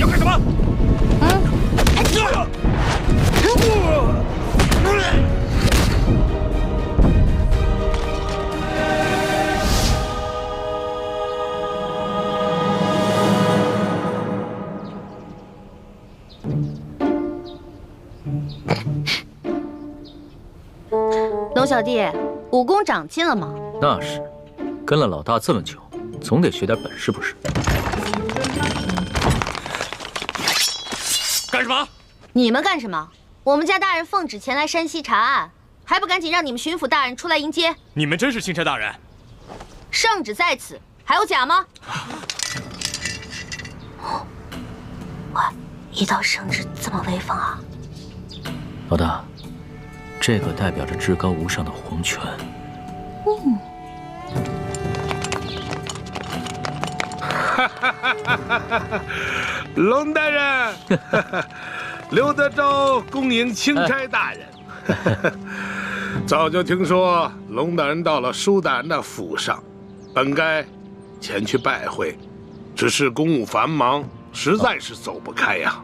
干什么？龙小弟，武功长进了吗？那是，跟了老大这么久，总得学点本事不是？干什么？你们干什么？我们家大人奉旨前来山西查案，还不赶紧让你们巡抚大人出来迎接？你们真是钦差大人？圣旨在此，还有假吗？哇，一道圣旨这么威风啊！老大，这个代表着至高无上的皇权。龙大人，刘德昭恭迎钦差大人。早就听说龙大人到了舒大人的府上，本该前去拜会，只是公务繁忙，实在是走不开呀。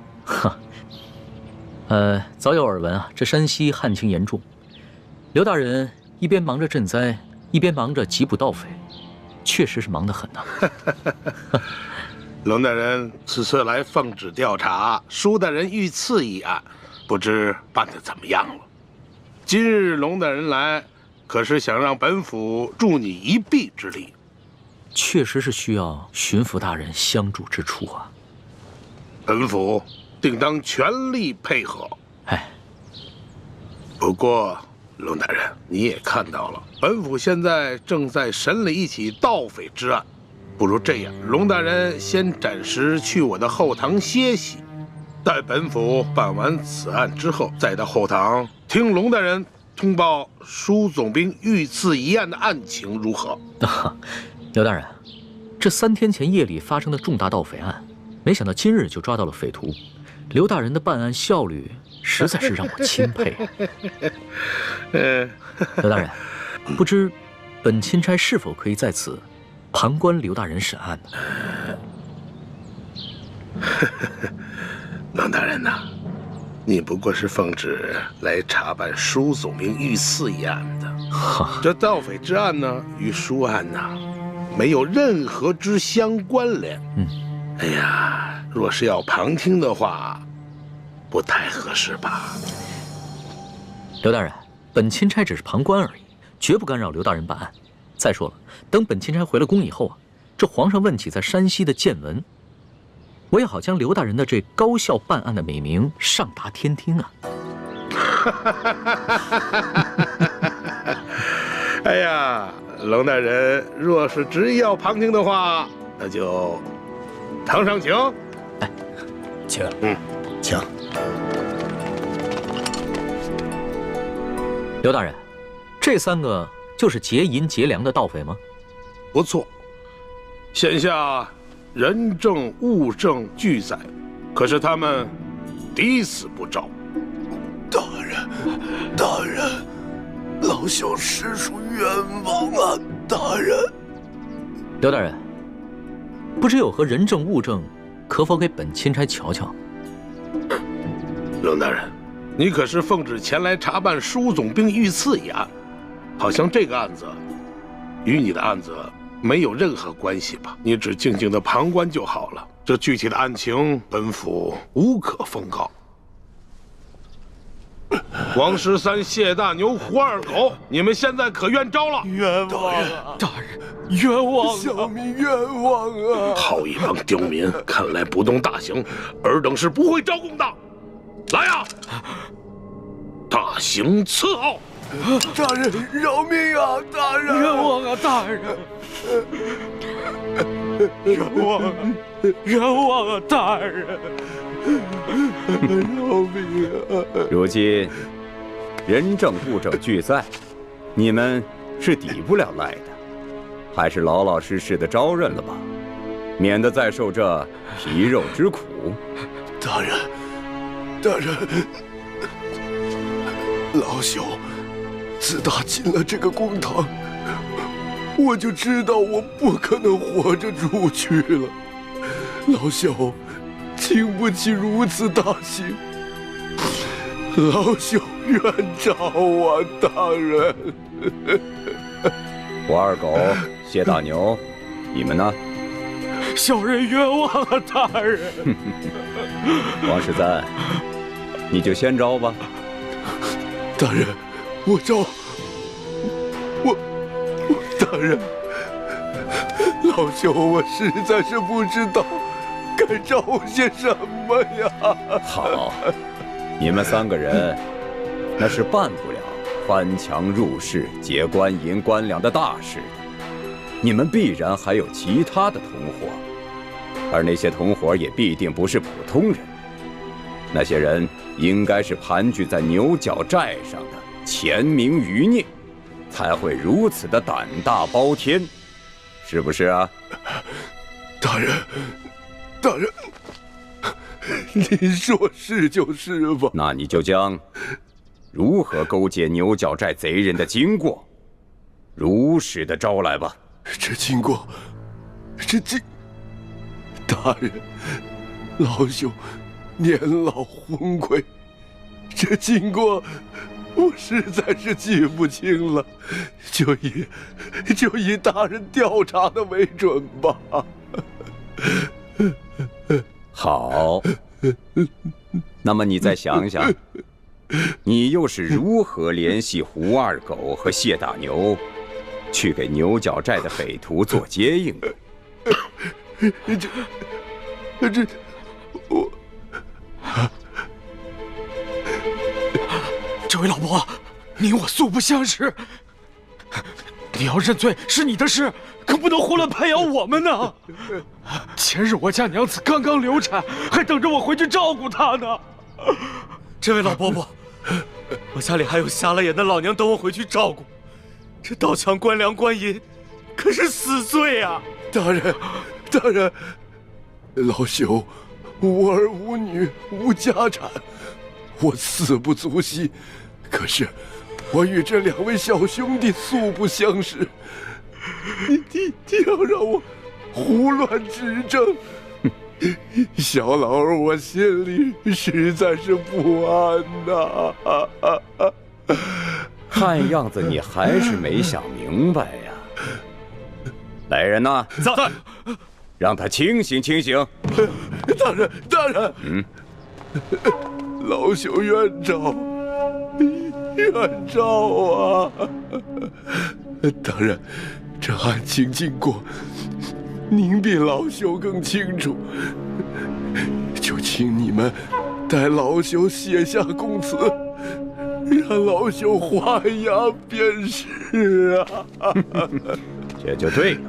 早有耳闻啊，这山西旱情严重，刘大人一边忙着赈灾，一边忙着缉捕盗匪，确实是忙得很呐。龙大人此次来奉旨调查舒大人遇刺一案，不知办得怎么样了？今日龙大人来，可是想让本府助你一臂之力？确实是需要巡抚大人相助之处啊。本府定当全力配合。哎，不过龙大人，你也看到了，本府现在正在审理一起盗匪之案。不如这样，龙大人先暂时去我的后堂歇息，待本府办完此案之后，再到后堂听龙大人通报舒总兵遇刺一案的案情如何？刘大人，这3天前夜里发生的重大盗匪案，没想到今日就抓到了匪徒，刘大人的办案效率实在是让我钦佩。刘大人，不知本钦差是否可以在此旁观刘大人审案呢？龙大人呐，你不过是奉旨来查办舒总兵遇刺一案的，这盗匪之案呢，与舒案呐，没有任何之相关联。哎呀，若是要旁听的话，不太合适吧？刘大人，本钦差只是旁观而已，绝不干扰刘大人办案。再说了，等本钦差回了宫以后啊，这皇上问起在山西的见闻，我也好将刘大人的这高效办案的美名上达天听啊！哎呀，龙大人若是执意要旁听的话，那就堂上请。哎，请，请。刘大人，这3个就是劫银劫粮的盗匪吗？不错，现下人证物证俱在，可是他们抵死不招。大人，老朽实属冤枉啊！大人，刘大人，不知有何人证物证，可否给本钦差瞧瞧？龙大人，你可是奉旨前来查办舒总兵遇刺一案，好像这个案子与你的案子没有任何关系吧？你只静静的旁观就好了。这具体的案情，本府无可奉告。王13、谢大牛、胡二狗，你们现在可愿招了？冤枉啊！大人，冤枉啊！小民冤枉啊！好一帮刁民，看来不动大刑，尔等是不会招供的。来呀，大刑伺候！大人饶命啊！大人，冤枉啊！大人，冤枉啊！冤枉啊！大人，饶命啊！如今人证物证俱在，你们是抵不了赖的，还是老老实实的招认了吧，免得再受这皮肉之苦。大人，老朽自打进了这个公堂，我就知道我不可能活着出去了。老朽经不起如此大刑。老朽冤诏啊，大人！胡二狗、谢大牛，你们呢？小人冤枉啊，大人！王十三，你就先招吧。大人，我招。大人，老朽我实在是不知道该招些什么呀。好，你们3个人那是办不了翻墙入室、劫官银官粮的大事的。你们必然还有其他的同伙，而那些同伙也必定不是普通人。那些人应该是盘踞在牛角寨上的潜明余孽，才会如此的胆大包天，是不是啊？大人，大人，您说是就是吧？那你就将如何勾结牛角寨贼人的经过，如实的招来吧。这经过，大人，老朽年老昏聩，这经过我实在是记不清了，就以大人调查的为准吧。好，那么你再想想，你又是如何联系胡二狗和谢大牛，去给牛角寨的匪徒做接应的？这位老伯，你我素不相识，你要认罪是你的事，可不能胡乱拍咬我们呢。前日我家娘子刚刚流产，还等着我回去照顾她呢。这位老伯伯，我家里还有瞎了眼的老娘等我回去照顾，这盗抢官粮官银，可是死罪啊！大人，大人，老朽无儿无女无家产，我死不足惜。可是我与这2位小兄弟素不相识，你要让我胡乱指证，小老儿我心里实在是不安呐。看样子你还是没想明白呀。来人呐，在，让他清醒清醒。大人，大人，老朽冤诏，冤诏啊！大人，这案情经过，您比老朽更清楚，就请你们代老朽写下供词，让老朽画押便是啊。这就对了。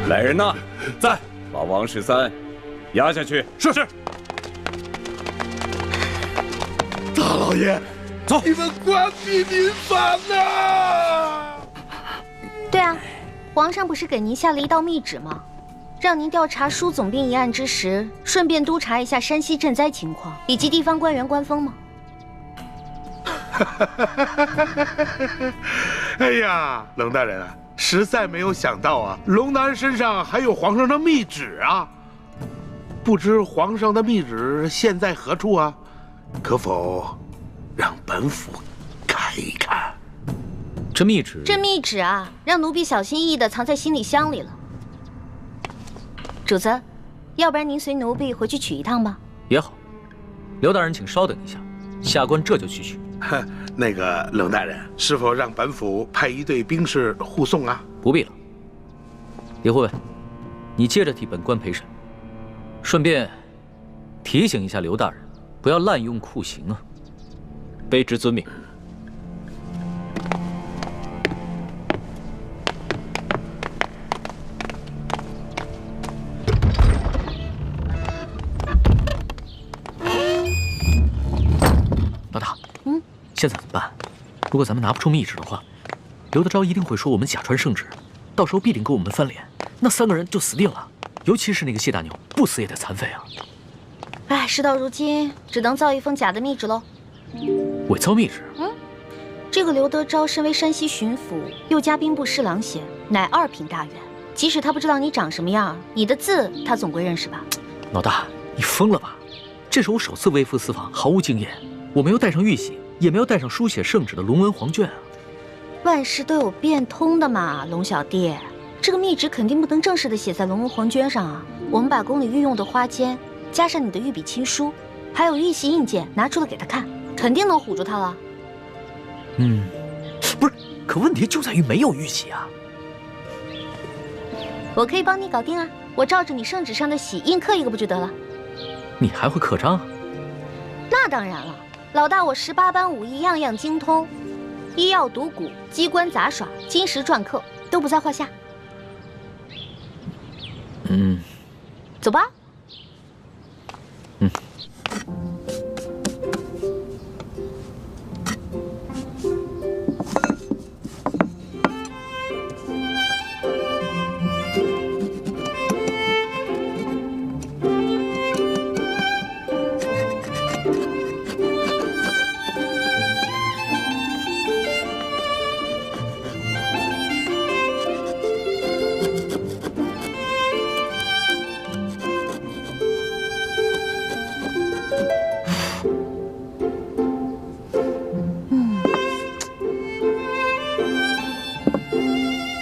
来人呐，在，把王13押下去。是。大老爷，走。你们官逼民反呐！对啊，皇上不是给您下了一道密旨吗？让您调查舒总兵一案之时，顺便督查一下山西赈灾情况以及地方官员官风吗？哎呀，龙大人啊，实在没有想到啊，龙大人身上还有皇上的密旨啊！不知皇上的密旨现在何处啊？可否让本府看一看？这密旨啊，让奴婢小心翼翼地藏在行李箱里了。主子，要不然您随奴婢回去取一趟吧。也好，刘大人请稍等一下，下官这就去取。那个龙大人，是否让本府派一队兵士护送啊？不必了。李护卫，你接着替本官陪审，顺便提醒一下刘大人，不要滥用酷刑啊。卑职遵命。现在怎么办？如果咱们拿不出密旨的话，刘德昭一定会说我们假传圣旨，到时候必定跟我们翻脸，那3个人就死定了。尤其是那个谢大牛，不死也得残废啊！哎，事到如今，只能造一封假的密旨喽。伪造密旨？这个刘德昭身为山西巡抚，又加兵部侍郎衔，乃2品大员。即使他不知道你长什么样，你的字他总归认识吧？老大，你疯了吧？这是我首次微服私访，毫无经验，我没有带上玉玺，也没有带上书写圣旨的龙文黄卷啊。万事都有变通的嘛，龙小弟。这个密旨肯定不能正式的写在龙文黄卷上啊。我们把宫里御用的花笺，加上你的御笔亲书，还有玉玺印鉴拿出来给他看，肯定能唬住他了。不是，可问题就在于没有玉玺啊。我可以帮你搞定啊，我照着你圣旨上的玺印刻一个不就得了？你还会刻章？那当然了，老大我18般武艺样样精通，医药赌蛊、机关杂耍、金石篆刻都不在话下。走吧。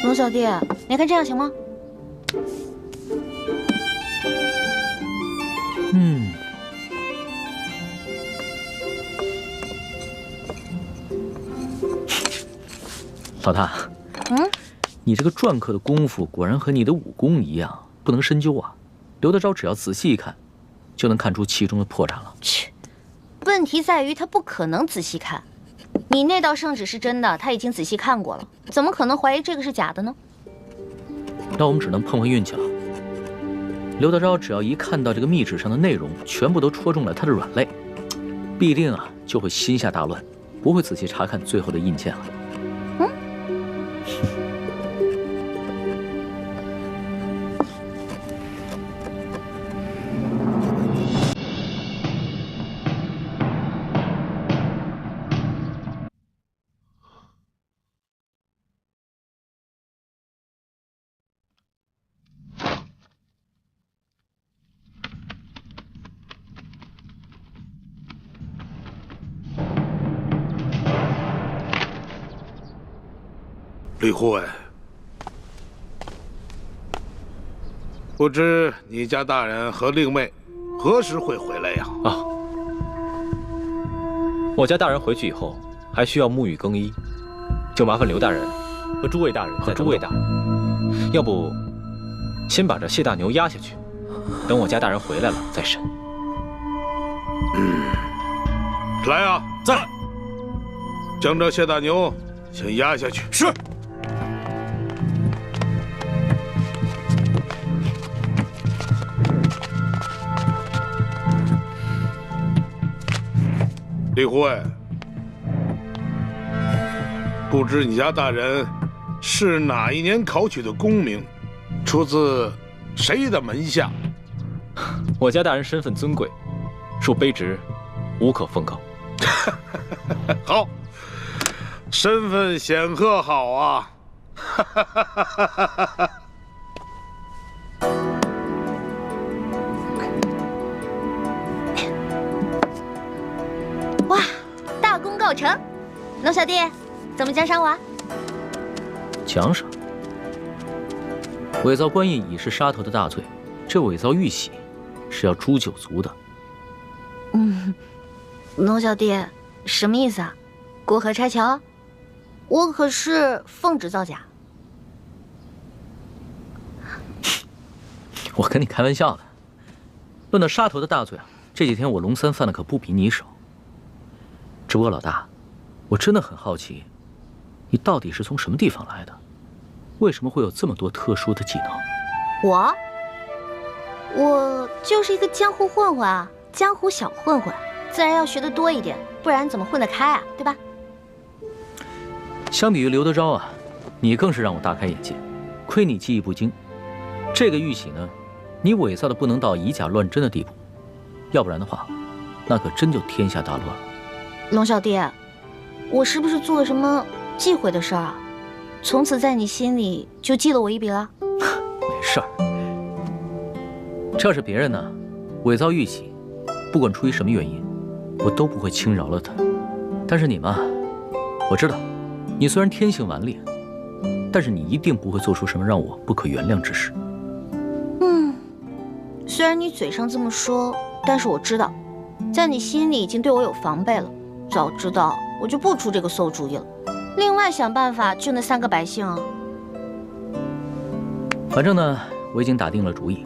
龙小弟，你看这样行吗？老大，你这个篆刻的功夫果然和你的武功一样，不能深究啊。刘德昭只要仔细一看，就能看出其中的破绽了。切，问题在于他不可能仔细看。你那道圣旨是真的，他已经仔细看过了，怎么可能怀疑这个是假的呢？那我们只能碰碰运气了。刘德昭只要一看到这个密旨上的内容全部都戳中了他的软肋，必定就会心下大乱，不会仔细查看最后的印鉴了。李护卫，不知你家大人和令妹何时会回来呀？我家大人回去以后还需要沐浴更衣，就麻烦刘大人和诸位大人再等等。要不先把这谢大牛押下去，等我家大人回来了再审。来啊，在。将这谢大牛先押下去。是。李护卫，不知你家大人是哪一年考取的功名，出自谁的门下？我家大人身份尊贵，恕卑职无可奉告。好，身份显赫，好啊！哇，大功告成！龙小弟，怎么奖赏我啊？奖赏？伪造官印已是杀头的大罪，这伪造玉玺是要诛九族的。龙小弟，什么意思啊？过河拆桥？我可是奉旨造假。我跟你开玩笑的。论到杀头的大罪这几天我龙三犯的可不比你少。只不过老大，我真的很好奇，你到底是从什么地方来的？为什么会有这么多特殊的技能？我就是一个江湖混混啊，江湖小混混，自然要学得多一点，不然怎么混得开啊？对吧？相比于刘德昭啊，你更是让我大开眼界。亏你技艺不精，这个玉玺呢，你伪造的不能到以假乱真的地步，要不然的话，那可真就天下大乱了。龙小弟，我是不是做了什么忌讳的事儿啊？从此在你心里就记了我一笔了？没事儿，这要是别人呢，伪造玉玺，不管出于什么原因，我都不会轻饶了他。但是你嘛，我知道，你虽然天性顽劣，但是你一定不会做出什么让我不可原谅之事。虽然你嘴上这么说，但是我知道，在你心里已经对我有防备了。早知道我就不出这个馊主意了，另外想办法救那3个百姓啊。反正呢，我已经打定了主意，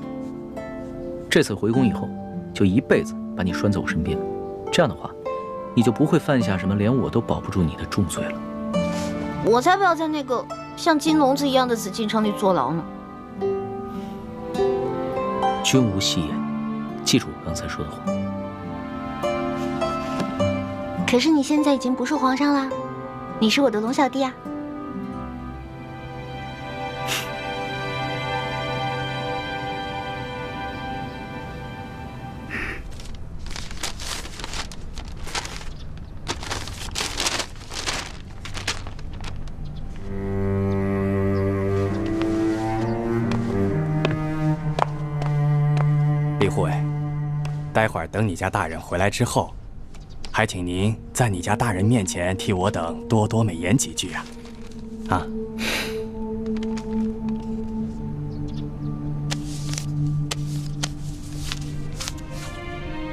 这次回宫以后，就一辈子把你拴在我身边，这样的话，你就不会犯下什么连我都保不住你的重罪了。我才不要在那个像金笼子一样的紫禁城里坐牢呢。君无戏言，记住我刚才说的话。可是你现在已经不是皇上啦，你是我的龙小弟啊。李护卫，待会儿等你家大人回来之后，还请您在你家大人面前替我等多多美言几句啊！啊！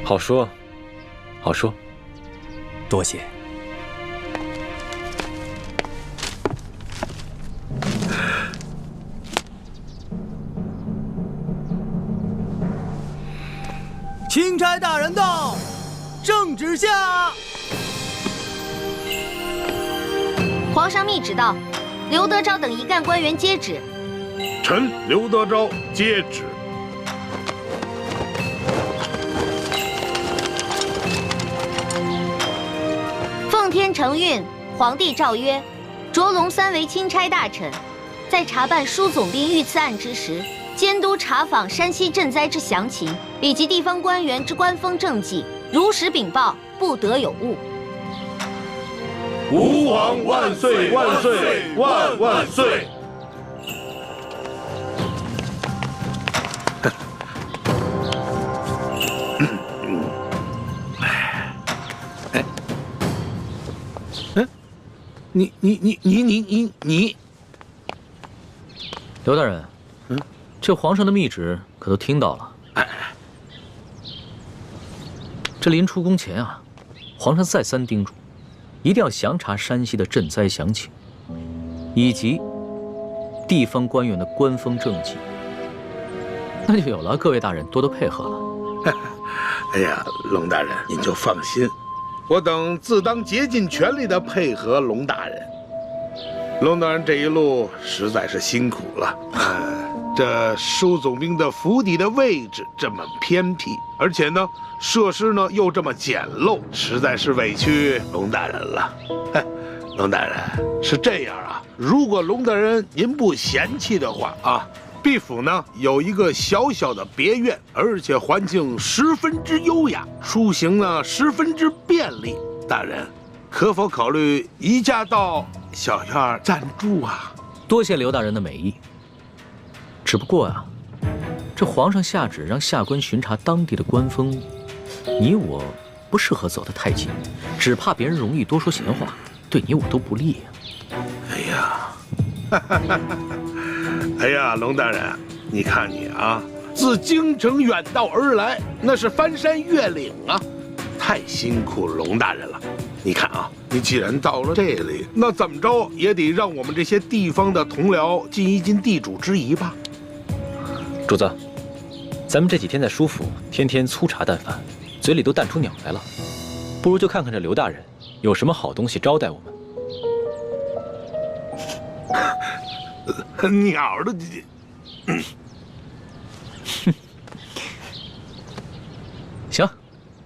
好说，好说。多谢。钦差大人到，圣旨下。皇上密旨到，刘德昭等一干官员接旨。臣刘德昭接旨。奉天承运，皇帝诏曰：着龙3为钦差大臣，在查办舒总兵遇刺案之时，监督查访山西赈灾之详情，以及地方官员之官风政绩，如实禀报，不得有误。吾皇万岁万岁万万岁！你，刘大人，这皇上的密旨可都听到了。这临出宫前啊，皇上再三叮嘱，一定要详查山西的赈灾详情，以及地方官员的官风政绩。那就有了，各位大人多多配合了。哎呀，龙大人您就放心，我等自当竭尽全力的配合龙大人。龙大人这一路实在是辛苦了。这舒总兵的府邸的位置这么偏僻，而且呢，设施呢又这么简陋，实在是委屈龙大人了。龙大人是这样啊，如果龙大人您不嫌弃的话啊，毕府呢有一个小小的别院，而且环境十分之优雅，出行呢十分之便利。大人可否考虑移驾到小院暂住啊？多谢刘大人的美意。只不过啊，这皇上下旨让下官巡查当地的官风，你我不适合走得太近，只怕别人容易多说闲话，对你我都不利呀。哎呀，龙大人，你看你啊，自京城远道而来，那是翻山越岭啊，太辛苦龙大人了。你看啊，你既然到了这里，那怎么着也得让我们这些地方的同僚尽一尽地主之谊吧。主子，咱们这几天在舒府，天天粗茶淡饭，嘴里都淡出鸟来了，不如就看看这刘大人有什么好东西招待我们。鸟的，行，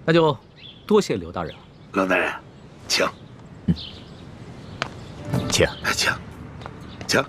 那就多谢刘大人了。龙大人，请。请，请，请。